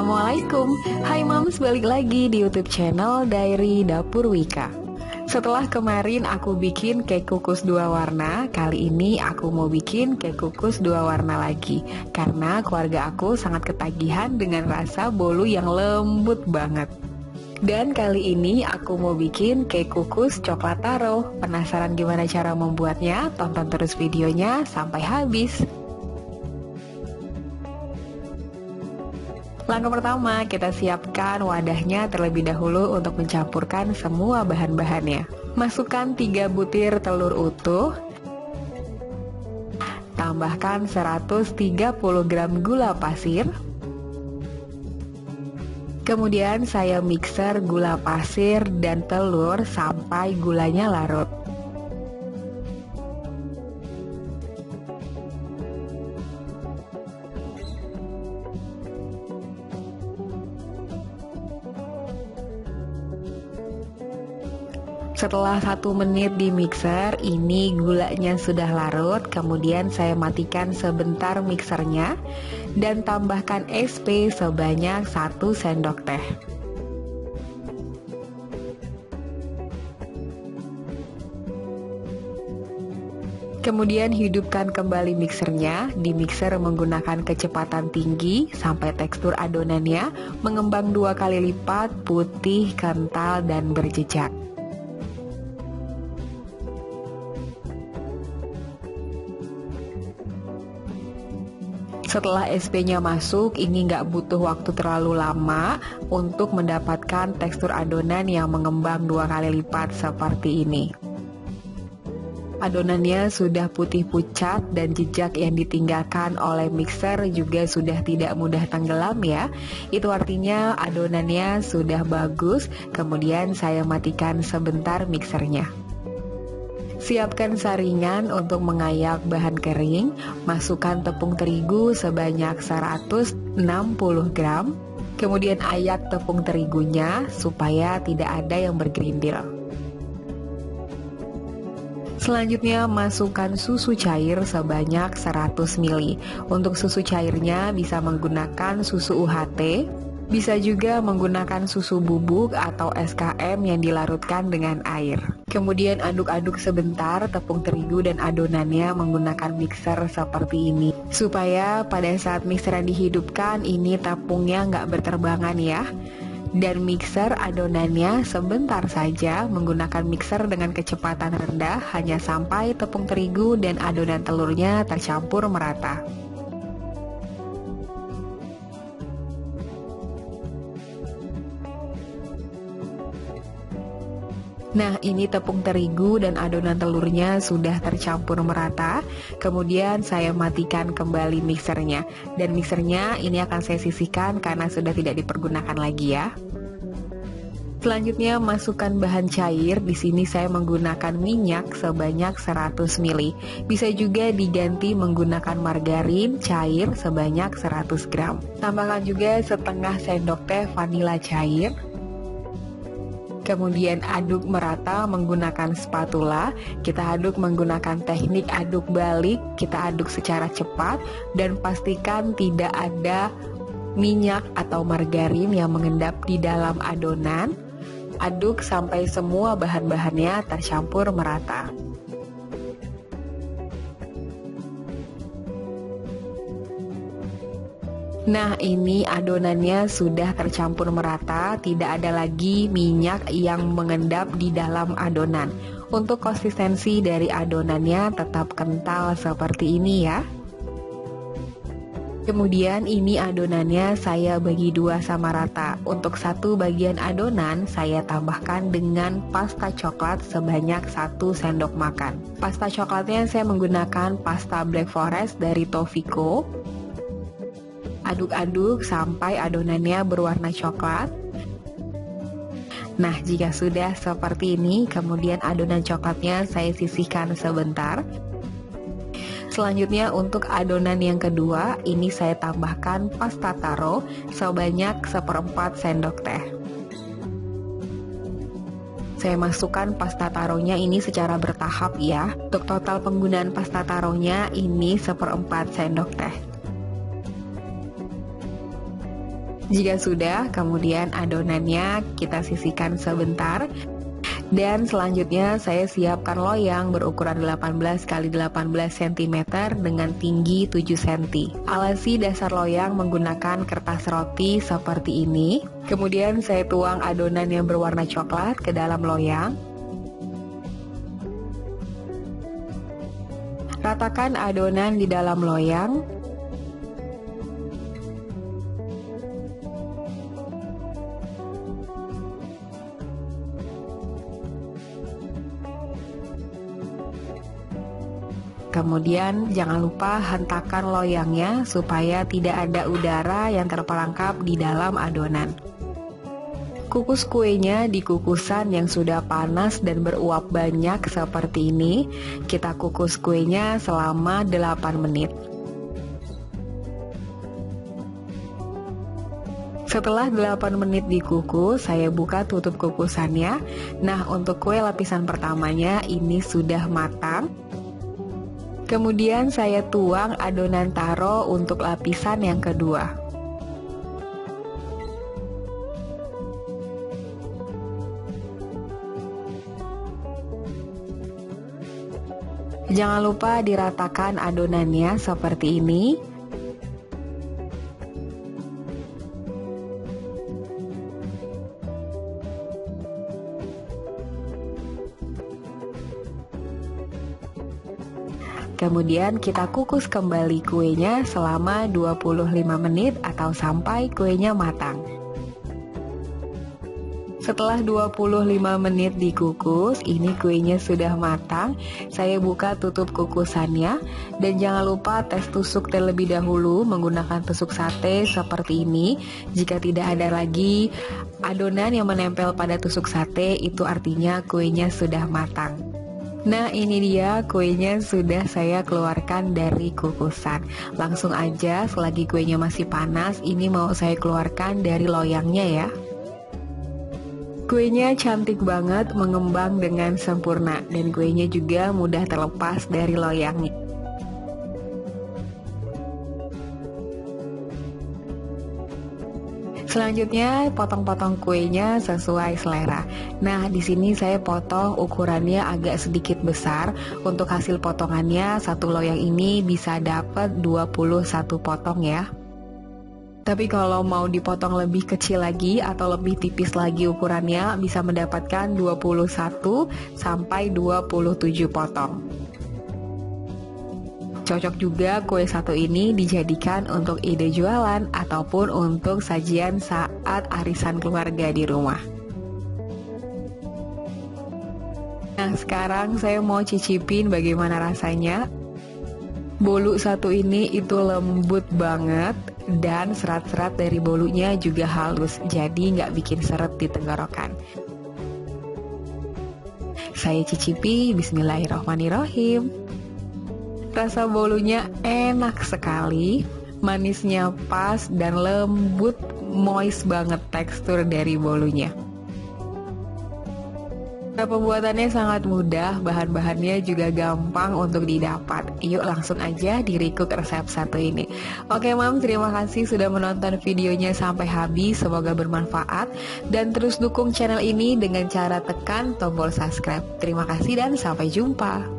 Assalamualaikum. Hai Mams, balik lagi di YouTube channel Diary Dapur Wika. Setelah kemarin aku bikin cake kukus 2 warna, kali ini aku mau bikin cake kukus 2 warna lagi. Karena keluarga aku sangat ketagihan dengan rasa bolu yang lembut banget. Dan kali ini aku mau bikin cake kukus coklat taro. Penasaran gimana cara membuatnya? Tonton terus videonya sampai habis. Langkah pertama, kita siapkan wadahnya terlebih dahulu untuk mencampurkan semua bahan-bahannya. Masukkan 3 butir telur utuh. Tambahkan 130 gram gula pasir. Kemudian saya mixer gula pasir dan telur sampai gulanya larut. Setelah 1 menit di mixer, ini gulanya sudah larut. Kemudian saya matikan sebentar mixernya dan tambahkan SP sebanyak 1 sendok teh. Kemudian hidupkan kembali mixernya. Di mixer menggunakan kecepatan tinggi sampai tekstur adonannya mengembang 2 kali lipat, putih, kental, dan berjejak. Setelah SP-nya masuk, ini nggak butuh waktu terlalu lama untuk mendapatkan tekstur adonan yang mengembang 2 kali lipat seperti ini. Adonannya sudah putih pucat dan jejak yang ditinggalkan oleh mixer juga sudah tidak mudah tenggelam ya. Itu artinya adonannya sudah bagus. Kemudian saya matikan sebentar mixernya. Siapkan saringan untuk mengayak bahan kering. Masukkan tepung terigu sebanyak 160 gram. Kemudian ayak tepung terigunya supaya tidak ada yang bergerindil. Selanjutnya masukkan susu cair sebanyak 100 ml. Untuk susu cairnya bisa menggunakan susu UHT. Bisa juga menggunakan susu bubuk atau SKM yang dilarutkan dengan air. Kemudian aduk-aduk sebentar tepung terigu dan adonannya menggunakan mixer seperti ini. Supaya pada saat mixernya dihidupkan ini tepungnya nggak berterbangan ya. Dan mixer adonannya sebentar saja menggunakan mixer dengan kecepatan rendah hanya sampai tepung terigu dan adonan telurnya tercampur merata. Nah, ini tepung terigu dan adonan telurnya sudah tercampur merata. Kemudian saya matikan kembali mixernya. Dan mixernya ini akan saya sisihkan karena sudah tidak dipergunakan lagi ya. Selanjutnya masukkan bahan cair. Di sini saya menggunakan minyak sebanyak 100 ml. Bisa juga diganti menggunakan margarin cair sebanyak 100 gram. Tambahkan juga setengah sendok teh vanila cair. Kemudian aduk merata menggunakan spatula. Kita aduk menggunakan teknik aduk balik. Kita aduk secara cepat dan pastikan tidak ada minyak atau margarin yang mengendap di dalam adonan. Aduk sampai semua bahan-bahannya tercampur merata. Nah, ini adonannya sudah tercampur merata, tidak ada lagi minyak yang mengendap di dalam adonan. Untuk konsistensi dari adonannya tetap kental seperti ini ya. Kemudian ini adonannya saya bagi 2 sama rata. Untuk 1 bagian adonan saya tambahkan dengan pasta coklat sebanyak 1 sendok makan. Pasta coklatnya saya menggunakan pasta Black Forest dari Tovico. Aduk-aduk sampai adonannya berwarna coklat. Nah, jika sudah seperti ini, kemudian adonan coklatnya saya sisihkan sebentar. Selanjutnya untuk adonan yang kedua, ini saya tambahkan pasta taro sebanyak 1/4 sendok teh. Saya masukkan pasta taronya ini secara bertahap ya. Untuk total penggunaan pasta taronya ini 1/4 sendok teh. Jika sudah, kemudian adonannya kita sisihkan sebentar. Dan selanjutnya saya siapkan loyang berukuran 18 x 18 cm dengan tinggi 7 cm. Alasi dasar loyang menggunakan kertas roti seperti ini. Kemudian saya tuang adonan yang berwarna coklat ke dalam loyang. Ratakan adonan di dalam loyang. Kemudian jangan lupa hentakan loyangnya supaya tidak ada udara yang terperangkap di dalam adonan. Kukus kuenya di kukusan yang sudah panas dan beruap banyak seperti ini. Kita kukus kuenya selama 8 menit. Setelah 8 menit dikukus, saya buka tutup kukusannya. Nah, untuk kue lapisan pertamanya ini sudah matang. Kemudian saya tuang adonan taro untuk lapisan yang kedua. Jangan lupa diratakan adonannya seperti ini. Kemudian kita kukus kembali kuenya selama 25 menit atau sampai kuenya matang. Setelah 25 menit dikukus, ini kuenya sudah matang. Saya buka tutup kukusannya dan jangan lupa tes tusuk terlebih dahulu menggunakan tusuk sate seperti ini. Jika tidak ada lagi adonan yang menempel pada tusuk sate, itu artinya kuenya sudah matang. Nah, ini dia kuenya sudah saya keluarkan dari kukusan. Langsung aja selagi kuenya masih panas, ini mau saya keluarkan dari loyangnya ya. Kuenya cantik banget, mengembang dengan sempurna, dan kuenya juga mudah terlepas dari loyangnya. Selanjutnya potong-potong kuenya sesuai selera. Nah, di sini saya potong ukurannya agak sedikit besar. Untuk hasil potongannya satu loyang ini bisa dapat 21 potong ya. Tapi kalau mau dipotong lebih kecil lagi atau lebih tipis lagi ukurannya, bisa mendapatkan 21 sampai 27 potong. Cocok juga kue satu ini dijadikan untuk ide jualan ataupun untuk sajian saat arisan keluarga di rumah. Nah, sekarang saya mau cicipin bagaimana rasanya. Bolu satu ini itu lembut banget dan serat-serat dari bolunya juga halus, jadi nggak bikin seret di tenggorokan. Saya cicipi, bismillahirrahmanirrahim. Rasa bolunya enak sekali, manisnya pas dan lembut, moist banget tekstur dari bolunya. Nah, pembuatannya sangat mudah, bahan-bahannya juga gampang untuk didapat. Yuk langsung aja di recook resep satu ini. Oke Mam, terima kasih sudah menonton videonya sampai habis, semoga bermanfaat. Dan terus dukung channel ini dengan cara tekan tombol subscribe. Terima kasih dan sampai jumpa.